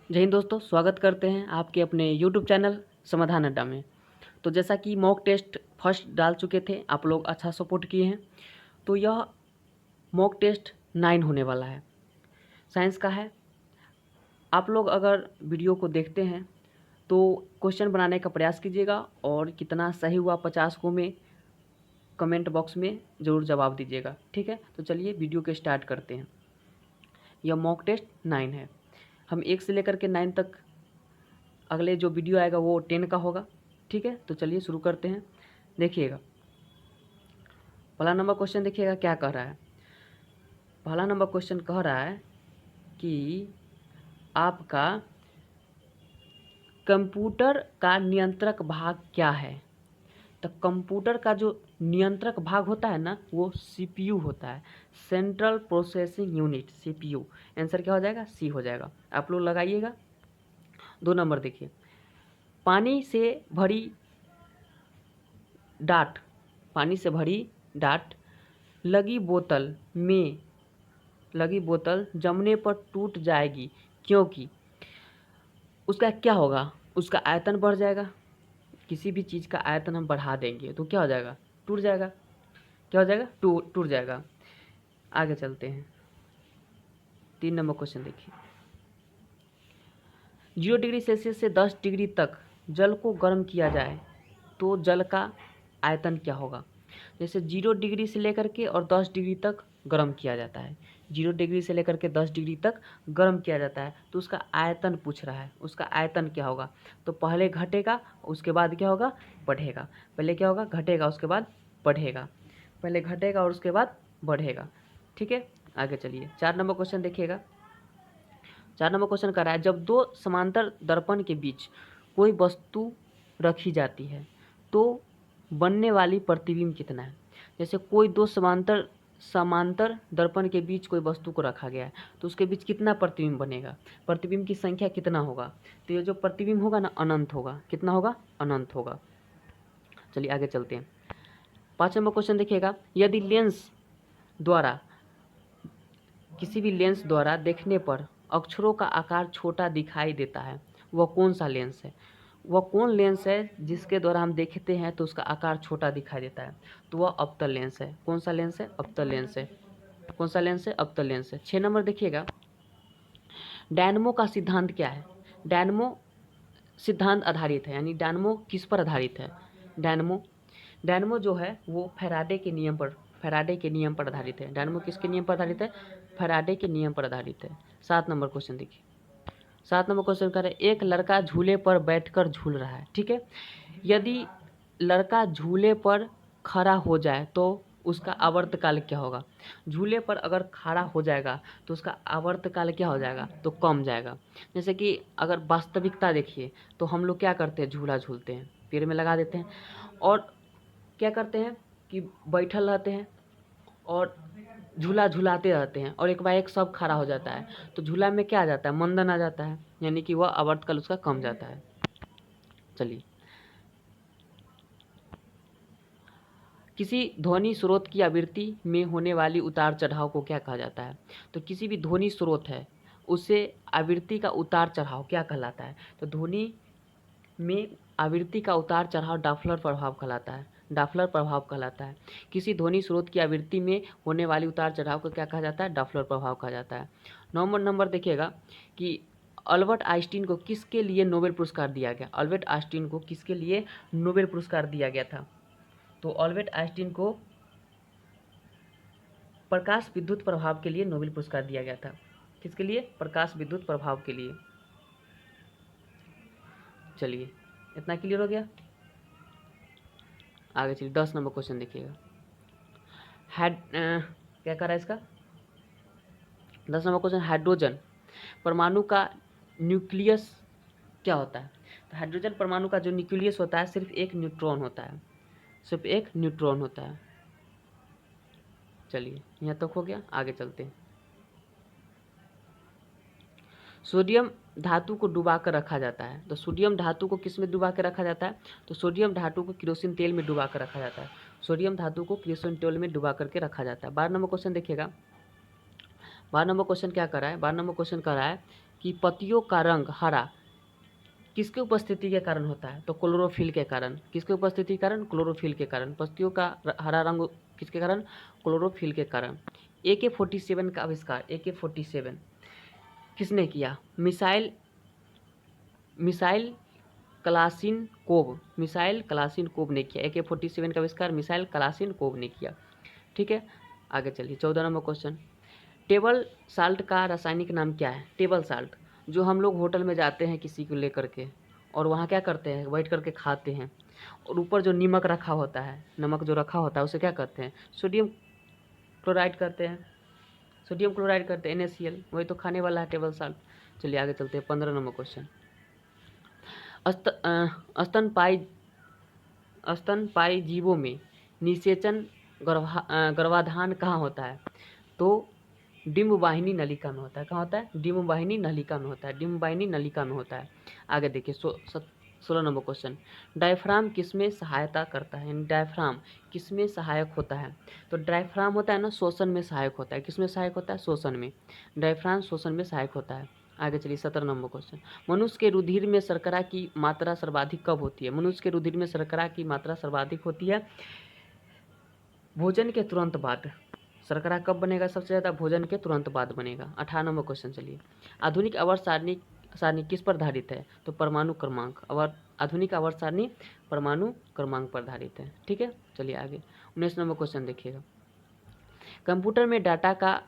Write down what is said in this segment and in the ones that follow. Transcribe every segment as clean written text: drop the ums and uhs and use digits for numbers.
जय हिंद दोस्तों, स्वागत करते हैं आपके अपने यूट्यूब चैनल समाधान अड्डा में। तो जैसा कि मॉक टेस्ट फर्स्ट डाल चुके थे, आप लोग अच्छा सपोर्ट किए हैं। तो यह मॉक टेस्ट 9 होने वाला है, साइंस का है। आप लोग अगर वीडियो को देखते हैं तो क्वेश्चन बनाने का प्रयास कीजिएगा और कितना सही हुआ 50 को में कमेंट बॉक्स में ज़रूर जवाब दीजिएगा, ठीक है। तो चलिए वीडियो के स्टार्ट करते हैं। यह मॉक टेस्ट 9 है। हम 1 से लेकर के 9 तक अगले जो वीडियो आएगा वो 10 का होगा, ठीक है। तो चलिए शुरू करते हैं। देखिएगा, पहला नंबर क्वेश्चन देखिएगा क्या कह रहा है। पहला नंबर क्वेश्चन कह रहा है कि आपका कंप्यूटर का नियंत्रक भाग क्या है। तो कंप्यूटर का जो नियंत्रक भाग होता है ना, वो सीपीयू होता है, central processing unit, CPU. Answer क्या हो जाएगा? सी हो जाएगा। आप लोग लगाइएगा। 2 नंबर देखिए, पानी से भरी डाट, पानी से भरी डाट लगी बोतल जमने पर टूट जाएगी, क्योंकि उसका क्या होगा? उसका आयतन बढ़ जाएगा। किसी भी चीज़ का आयतन हम बढ़ा देंगे तो क्या हो जाएगा? टूट जाएगा। क्या हो जाएगा? टूट जाएगा। आगे चलते हैं। 3 नंबर क्वेश्चन देखिए, 0 डिग्री सेल्सियस से 10 डिग्री तक जल को गर्म किया जाए तो जल का आयतन क्या होगा? जैसे 0 डिग्री से लेकर के और 10 डिग्री तक गर्म किया जाता है। 0 डिग्री से लेकर के 10 डिग्री तक गर्म किया जाता है, तो उसका आयतन पूछ रहा है। उसका आयतन क्या होगा? तो पहले घटेगा, उसके बाद क्या होगा? बढ़ेगा। पहले क्या होगा? घटेगा, उसके बाद बढ़ेगा। पहले घटेगा और उसके बाद बढ़ेगा, ठीक है। आगे चलिए, 4 नंबर क्वेश्चन देखिएगा। 4 नंबर क्वेश्चन कर रहा है, जब 2 समांतर दर्पण के बीच कोई वस्तु रखी जाती है तो बनने वाली प्रतिबिंब कितना है। जैसे कोई 2 समांतर समांतर दर्पण के बीच कोई वस्तु को रखा गया है तो उसके बीच कितना प्रतिबिंब बनेगा? प्रतिबिंब की संख्या कितना होगा? तो ये जो प्रतिबिंब होगा ना, अनंत होगा। कितना होगा? अनंत होगा। चलिए आगे चलते हैं। 5 नंबर क्वेश्चन देखिएगा, यदि किसी भी लेंस द्वारा देखने पर अक्षरों का आकार छोटा दिखाई देता है, वह कौन सा लेंस है? वह कौन लेंस है जिसके द्वारा हम देखते हैं तो उसका आकार छोटा दिखाई देता है? तो वह अवतल लेंस है। कौन सा लेंस है? अवतल लेंस है। कौन सा लेंस है? अवतल लेंस है। 6 नंबर देखिएगा, डायनमो का सिद्धांत क्या है? डायनमो सिद्धांत आधारित है, यानी डायनमो किस पर आधारित है? डायनमो डायनमो जो है वो फैराडे के नियम पर आधारित है। डायनमो किसके नियम पर आधारित है? फैराडे के नियम पर आधारित है। 7 नंबर क्वेश्चन देखिए। 7 नंबर क्वेश्चन कर रहे हैं, एक लड़का झूले पर बैठकर झूल रहा है, ठीक है। यदि लड़का झूले पर खड़ा हो जाए तो उसका आवर्तकाल क्या होगा? झूले पर अगर खड़ा हो जाएगा तो उसका आवर्तकाल क्या हो जाएगा? तो कम जाएगा। जैसे कि अगर वास्तविकता देखिए तो हम लोग क्या करते हैं? झूला झूलते हैं, पैर में लगा देते हैं और क्या करते हैं कि बैठल रहते हैं और झूला झुलाते रहते हैं और एक बार एक सब खड़ा हो जाता है तो झूला में क्या आ जाता है? मंदन आ जाता है, यानी कि वह आवर्तकाल उसका कम जाता है। चलिए, किसी ध्वनि स्रोत की आवृत्ति में होने वाली उतार चढ़ाव को क्या कहा जाता है? तो किसी भी ध्वनि स्रोत है उसे आवृत्ति का उतार चढ़ाव क्या कहलाता है? तो ध्वनि में आवृत्ति का उतार चढ़ाव डाफलर प्रभाव कहलाता है। डाफलर प्रभाव कहलाता है। किसी ध्वनि स्रोत की आवृत्ति में होने वाली उतार चढ़ाव को क्या कहा जाता है? डाफलर प्रभाव कहा जाता है। 9 नंबर देखिएगा कि अल्बर्ट आइंस्टीन को किसके लिए नोबेल पुरस्कार दिया गया? अल्बर्ट आइंस्टीन को किसके लिए नोबेल पुरस्कार दिया गया था? तो अल्बर्ट आइंस्टीन को प्रकाश विद्युत प्रभाव के लिए नोबेल पुरस्कार दिया गया था। किसके लिए? प्रकाश विद्युत प्रभाव के लिए। चलिए, इतना क्लियर हो गया। आगे चलिए, 10 नंबर क्वेश्चन देखिएगा। क्या कर रहा है इसका? 10 नंबर क्वेश्चन, हाइड्रोजन परमाणु का न्यूक्लियस क्या होता है? तो हाइड्रोजन परमाणु का जो न्यूक्लियस होता है सिर्फ एक न्यूट्रॉन होता है। सिर्फ एक न्यूट्रॉन होता है। चलिए, यहाँ तक हो गया। आगे चलते हैं। सोडियम धातु को डुबा कर रखा जाता है। तो सोडियम धातु को किस में डुबा कर रखा जाता है? तो सोडियम धातु को केरोसिन तेल में डुबा कर रखा जाता है। सोडियम धातु को केरोसिन तेल में डुबा करके रखा जाता है। 12 नंबर क्वेश्चन देखिएगा। 12 नंबर क्वेश्चन क्या कर रहा है? 12 नंबर क्वेश्चन कर रहा है कि पत्तियों का रंग हरा किसके उपस्थिति के कारण होता है? तो क्लोरोफिल के कारण। किसके उपस्थिति के कारण? क्लोरोफिल के कारण। पत्तियों का हरा रंग किसके कारण? क्लोरोफिल के कारण। AK-47 का आविष्कार, AK-47 किसने किया? मिसाइल कलाशिनकोव ने किया। AK-47 का आविष्कार मिसाइल कलाशिनकोव ने किया। ठीक है, आगे चलिए 14 नंबर क्वेश्चन। टेबल साल्ट का रासायनिक नाम क्या है? टेबल साल्ट, जो हम लोग होटल में जाते हैं किसी को लेकर के और वहाँ क्या करते हैं, बैठ करके खाते हैं और ऊपर जो नमक रखा होता है, नमक जो रखा होता है उसे क्या करते हैं? सोडियम क्लोराइड करते हैं। सोडियम क्लोराइड करते हैं, NaCl, वही तो खाने वाला है टेबल साल्ट। चलिए आगे चलते हैं 15 नंबर क्वेश्चन। स्तनपायी जीवों में निषेचन गर्भाधान कहाँ होता है? तो डिम्बवाहिनी नलिका में होता है। कहाँ होता है? डिम्बवाहिनी नलिका में होता है। डिम्बवाहिनी नलिका में होता है। आगे देखिए 16 नंबर क्वेश्चन। डायफ्राम किसमें सहायता करता है? यानी डायफ्राम किसमें सहायक होता है? तो डायफ्राम होता है ना, शोषण में सहायक होता है। किसमें सहायक होता है? शोषण में। डायफ्राम शोषण में सहायक होता है। आगे चलिए 17 नंबर क्वेश्चन। मनुष्य के रुधिर में शर्करा की मात्रा सर्वाधिक कब होती है? मनुष्य के रुधिर में शर्करा की मात्रा सर्वाधिक होती है भोजन के तुरंत बाद। शर्करा कब बनेगा सबसे ज़्यादा? भोजन के तुरंत बाद बनेगा। 18 नंबर क्वेश्चन चलिए। आधुनिक आवर्त सारणी किस पर आधारित है? तो परमाणु क्रमांक। आधुनिक आवर्त सारणी परमाणु क्रमांक पर आधारित है। ठीक है, चलिए आगे 19 नंबर क्वेश्चन देखिएगा। कंप्यूटर में डाटा का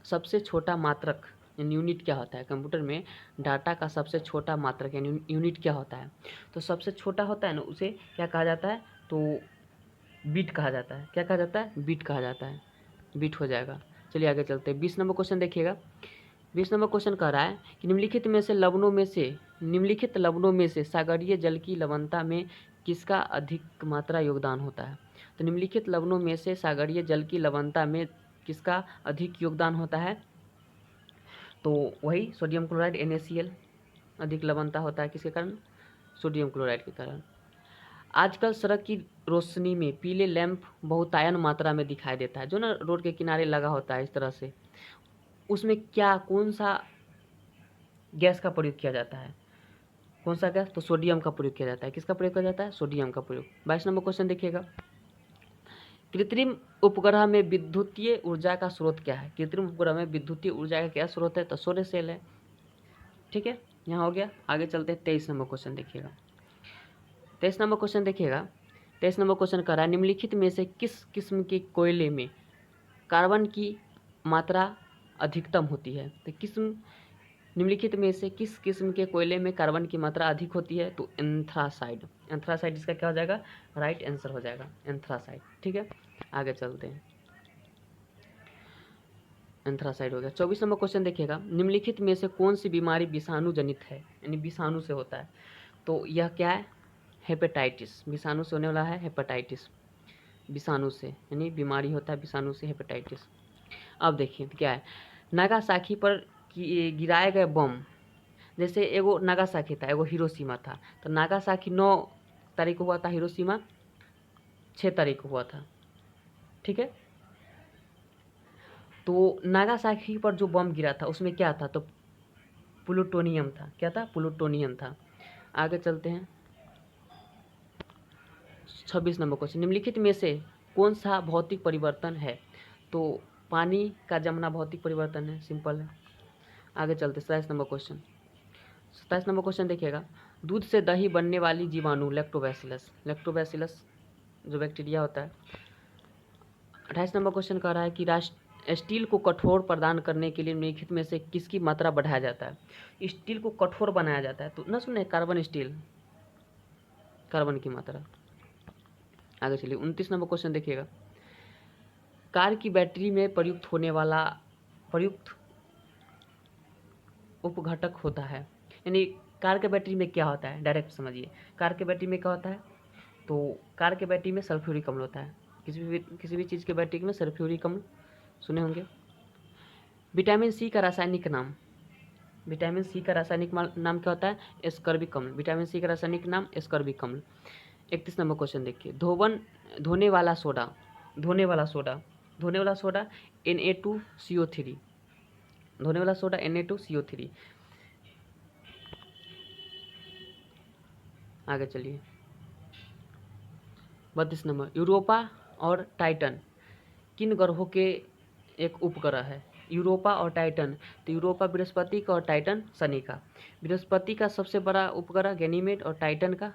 सबसे छोटा मात्रक यानी यूनिट क्या होता है? कंप्यूटर में डाटा का सबसे छोटा मात्रक यानी यूनिट क्या होता है? तो सबसे छोटा होता है ना, उसे क्या कहा जाता है? तो बिट कहा जाता है। क्या कहा जाता है? बिट कहा जाता है। बिट हो जाएगा। चलिए आगे चलते हैं 20 नंबर क्वेश्चन देखिएगा। 20 नंबर क्वेश्चन कह रहा है कि निम्नलिखित लवणों में से सागरीय जल की लवणता में किसका अधिक मात्रा योगदान होता है? तो निम्नलिखित लवणों में से सागरीय जल की लवणता में किसका अधिक योगदान होता है? तो वही सोडियम क्लोराइड, NaCl। अधिक लवणता होता है किसके कारण? सोडियम क्लोराइड के कारण। आजकल सड़क की रोशनी में पीले लैंप बहुतायन मात्रा में दिखाई देता है, जो ना रोड के किनारे लगा होता है इस तरह से। उसमें कौन सा गैस का प्रयोग किया जाता है? कौन सा गैस? तो सोडियम का प्रयोग किया जाता है। किसका प्रयोग किया जाता है? सोडियम का प्रयोग। 22 नंबर क्वेश्चन देखिएगा। कृत्रिम उपग्रह में विद्युतीय ऊर्जा का स्रोत क्या है? कृत्रिम उपग्रह में विद्युतीय ऊर्जा का क्या स्रोत है? तो सौर सेल है। ठीक है, यहाँ हो गया। आगे चलते हैं 23 नंबर क्वेश्चन देखिएगा। 23 नंबर क्वेश्चन देखिएगा। 23 नंबर क्वेश्चन कर रहा है निम्नलिखित में से किस किस्म के कोयले में कार्बन की मात्रा अधिकतम होती है? तो निम्नलिखित में से किस किस्म के कोयले में कार्बन की मात्रा अधिक होती है? तो एंथ्रासाइड। एंथ्रासाइड इसका क्या हो जाएगा? राइट आंसर हो जाएगा, एंथ्रासाइड। ठीक है, आगे चलते हैं। एंथ्रासाइड हो गया। 24 नंबर क्वेश्चन देखिएगा। निम्नलिखित में से कौन सी बीमारी विषाणु जनित है? यानी विषाणु से होता है। तो यह क्या है? हेपेटाइटिस। विषाणु से होने वाला है हेपेटाइटिस। विषाणु से यानी बीमारी होता है विषाणु से, हेपेटाइटिस। अब देखिए क्या है। नागासाकी पर गिराए गए बम, जैसे एगो नागासाकी था, एगो हिरोशिमा था। तो नागासाकी 9 तारीख को हुआ था, हिरोशिमा 6 तारीख को हुआ था। ठीक है, तो नागासाकी पर जो बम गिरा था उसमें क्या था? तो प्लूटोनियम था। क्या था? प्लूटोनियम था। आगे चलते हैं 26 नंबर क्वेश्चन। निम्नलिखित में से कौन सा भौतिक परिवर्तन है? तो पानी का जमना भौतिक परिवर्तन है, सिंपल है। आगे चलते 27 नंबर क्वेश्चन। 27 नंबर क्वेश्चन देखिएगा। दूध से दही बनने वाली जीवाणु लैक्टोबैसिलस। लैक्टोबैसिलस जो बैक्टीरिया होता है। 28 नंबर क्वेश्चन कह रहा है कि स्टील को कठोर प्रदान करने के लिए निम्नलिखित में से किसकी मात्रा बढ़ाया जाता है? स्टील को कठोर बनाया जाता है तो ना सुने, कार्बन स्टील, कार्बन की मात्रा। आगे चलिए 29 नंबर क्वेश्चन देखिएगा। कार की बैटरी में प्रयुक्त उपघटक होता है। यानी कार के बैटरी में क्या होता है? डायरेक्ट समझिए। कार के बैटरी में क्या होता है? तो कार के बैटरी में सल्फ्यूरिक अम्ल होता है। किसी भी चीज़ के बैटरी में सल्फ्यूरिक अम्ल सुने होंगे। विटामिन सी का रासायनिक नाम। विटामिन सी का रासायनिक नाम क्या होता है? एस्कॉर्बिक अम्ल। विटामिन सी का रासायनिक नाम एस्कॉर्बिक अम्ल। 31 नंबर क्वेश्चन देखिए। धोने वाला सोडा Na2CO3। धोने वाला सोडा Na2CO3 आगे चलिए 32 नंबर, यूरोपा और टाइटन किन ग्रहों के एक उपग्रह है? यूरोपा और टाइटन, तो यूरोपा बृहस्पति का और टाइटन शनि का। बृहस्पति का सबसे बड़ा उपग्रह गैनीमेड और टाइटन का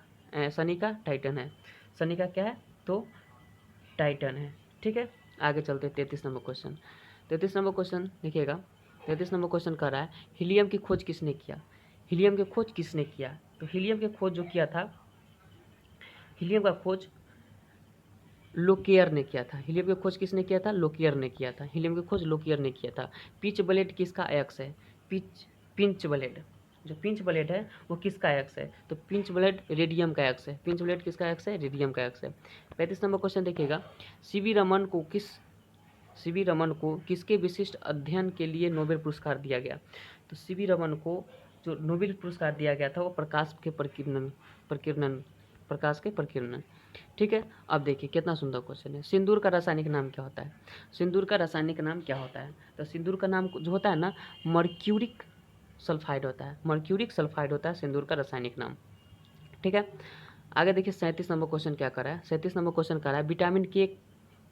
शनि का टाइटन है। शनि का क्या है? तो टाइटन है। ठीक है, आगे चलते 33 नंबर क्वेश्चन। 33 नंबर क्वेश्चन देखिएगा, 33 नंबर क्वेश्चन कर रहा है हीलियम की खोज किसने किया? हीलियम की खोज किसने किया? तो हीलियम की खोज जो किया था, हीलियम का खोज लोकियर ने किया था। हीलियम की खोज किसने किया था? लोकियर ने किया था। हीलियम की खोज लोकियर ने किया था। पिच ब्लेड किसका अयस्क है? पिंच ब्लेड, जो पिंच ब्लेड है वो किसका अयस्क है? तो पिंच ब्लेड रेडियम का अयस्क है। पिंच ब्लेड किसका अयस्क है? रेडियम का अयस्क है। 35 नंबर क्वेश्चन देखिएगा, सीवी रमन को किसके विशिष्ट अध्ययन के लिए नोबेल पुरस्कार दिया गया? तो सीवी रमन को जो नोबेल पुरस्कार दिया गया था वो प्रकाश के प्रकीर्णन। ठीक है, अब देखिए कितना सुंदर क्वेश्चन है। सिंदूर का रासायनिक नाम क्या होता है? सिंदूर का रासायनिक नाम क्या होता है? तो सिंदूर का नाम जो होता है ना, मर्क्यूरिक सल्फाइड होता है। मर्क्यूरिक सल्फाइड होता है सिंदूर का रासायनिक नाम। ठीक है, आगे देखिए 37 नंबर क्वेश्चन क्या कर रहा है। 37 नंबर क्वेश्चन कर रहा है विटामिन के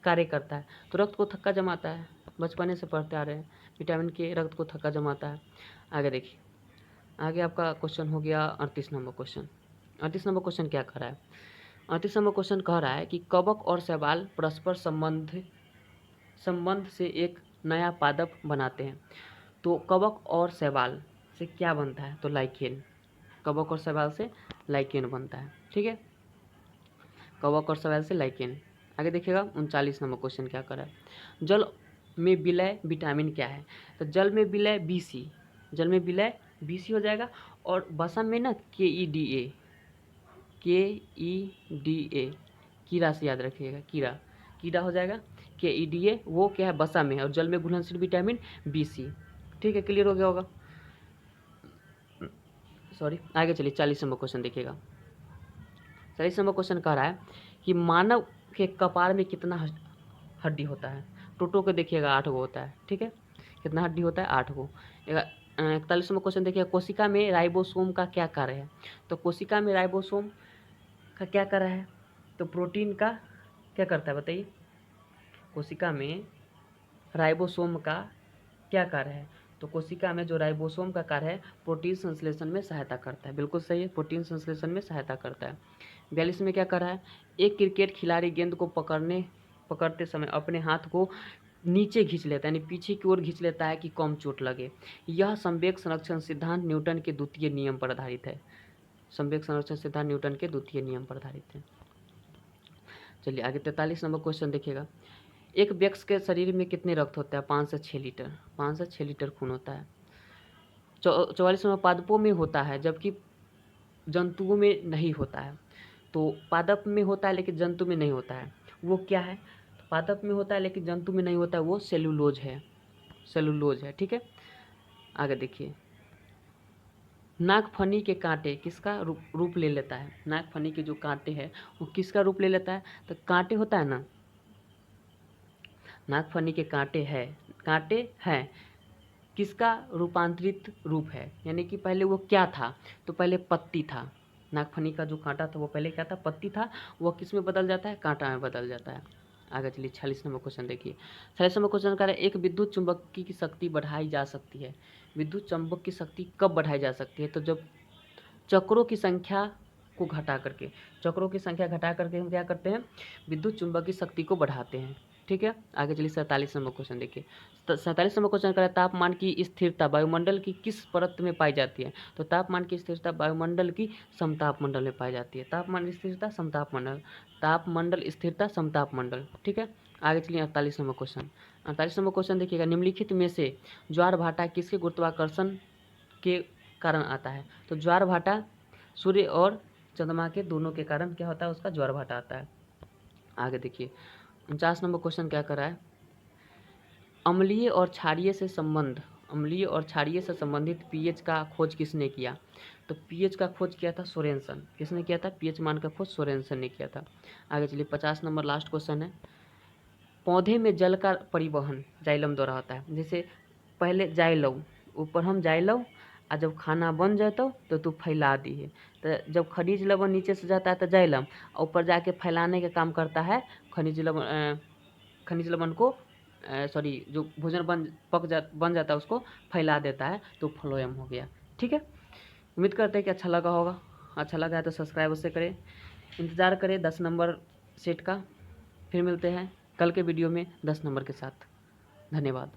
कार्य करता है तो रक्त को थक्का जमाता है। बचपने से पढ़ते आ रहे हैं, विटामिन के रक्त को थक्का जमाता है। आगे देखिए, आगे आपका क्वेश्चन हो गया 38 नंबर क्वेश्चन। 38 नंबर क्वेश्चन क्या कर रहा है? 38 नंबर क्वेश्चन कह रहा है कि कवक और शैवाल परस्पर संबंध से एक नया पादप बनाते हैं। तो कवक और शैवाल से क्या बनता है? तो लाइकेन। कवक और शैवाल से लाइकेन बनता है। ठीक है, कवक और शैवाल से लाइकेन। आगे देखिएगा 39 नंबर क्वेश्चन क्या कर रहा है। जल में विलय विटामिन क्या है? तो जल में विलय BC, जल में विलय BC हो जाएगा। और वसा में ना KEDA, कीड़ा से याद रखिएगा, कीड़ा हो जाएगा। KEDA वो क्या है? वसा में है। और जल में घुलनशील विटामिन BC। ठीक है, क्लियर हो गया होगा। सॉरी, आगे चलिए 40 नंबर क्वेश्चन देखिएगा। 40 नंबर क्वेश्चन कह रहा है कि मानव के कपार में कितना हड्डी होता है? टोटो के देखिएगा 8 गो होता है। ठीक है, कितना हड्डी होता है? 8 गो। 41 नंबर क्वेश्चन देखिए, कोशिका में राइबोसोम का क्या कार्य है? तो कोशिका में राइबोसोम का क्या कार्य है? तो प्रोटीन का क्या करता है बताइए? कोशिका में राइबोसोम का क्या कार्य है? तो कोशिका में जो राइबोसोम का कार्य है प्रोटीन संश्लेषण में सहायता करता है। बिल्कुल सही है, प्रोटीन संश्लेषण में सहायता करता है। 42 में क्या कर रहा है? एक क्रिकेट खिलाड़ी गेंद को पकड़ते समय अपने हाथ को नीचे खींच लेता है, यानी पीछे की ओर खींच लेता है कि कम चोट लगे। यह संवेग संरक्षण सिद्धांत न्यूटन के द्वितीय नियम पर आधारित है। संवेग संरक्षण सिद्धांत न्यूटन के द्वितीय नियम पर आधारित है। चलिए आगे 43 नंबर क्वेश्चन देखिएगा। एक व्यक्ति के शरीर में कितने रक्त होता है? 5 से 6 लीटर। 5 से 6 लीटर खून होता है। 44 नंबर पादपों में होता है जबकि जंतुओं में नहीं होता है। तो पादप में होता है लेकिन जंतु में नहीं होता है, वो क्या है? तो पादप में होता है लेकिन जंतु में नहीं होता है, वो सेलुलोज है। सेलुलोज है। ठीक है, आगे देखिए, नागफनी के कांटे किसका रूप ले लेता है? नागफनी के जो कांटे हैं वो किसका रूप ले लेता है? तो कांटे होता है ना, नागफनी के कांटे हैं किसका रूपांतरित रूप है? यानी कि पहले वो क्या था? तो पहले पत्ती था। नागफनी का जो कांटा था वो पहले क्या था? पत्ती था। वो किस में बदल जाता है? कांटा में बदल जाता है। आगे चलिए 46 नंबर क्वेश्चन देखिए। 46 नंबर क्वेश्चन का है एक विद्युत चुंबक की शक्ति बढ़ाई जा सकती है। विद्युत चुंबक की शक्ति कब बढ़ाई जा सकती है? तो जब चक्रों की संख्या को घटा करके, चक्रों की संख्या घटा करके हम क्या करते हैं? विद्युत चुंबक की शक्ति को बढ़ाते हैं। ठीक है, आगे चलिए 47 नंबर क्वेश्चन देखिए। 47 नंबर क्वेश्चन का तापमान की स्थिरता वायुमंडल की किस परत में पाई जाती है? तो तापमान की स्थिरता वायुमंडल की समतापमंडल में पाई जाती है। तापमान स्थिरता समतापमंडल, तापमंडल स्थिरता समतापमंडल। ठीक है, आगे चलिए 48 नंबर क्वेश्चन। 48 नंबर क्वेश्चन देखिएगा, निम्नलिखित में से ज्वार भाटा किसके गुरुत्वाकर्षण के कारण आता है? तो ज्वार भाटा सूर्य और चंद्रमा के दोनों के कारण क्या होता है? उसका ज्वार भाटा आता है। आगे देखिए 49 नंबर क्वेश्चन क्या कर रहा है? अम्लीय और क्षारीय से संबंधित पीएच का खोज किसने किया? तो पीएच का खोज किया था सोरेनसन। किसने किया था? पीएच मान का खोज सोरेनसन ने किया था। आगे चलिए 50 नंबर लास्ट क्वेश्चन है, पौधे में जल का परिवहन जाइलम द्वारा होता है। जैसे पहले जाइलम, ऊपर हम जाइलम और जब खाना बन जाता तो तू फैला दी है। तो जब खनिज लवण नीचे से जाता है तो जाइलम, और ऊपर जाके फैलाने का काम करता है खनिज लवण को, सॉरी, जो भोजन बन जाता है उसको फैला देता है, तो फ्लोएम हो गया। ठीक है, उम्मीद करते हैं कि अच्छा लगा होगा। अच्छा लगा है तो सब्सक्राइब उससे करें, इंतज़ार करें 10 नंबर सेट का। फिर मिलते हैं कल के वीडियो में 10 नंबर के साथ। धन्यवाद।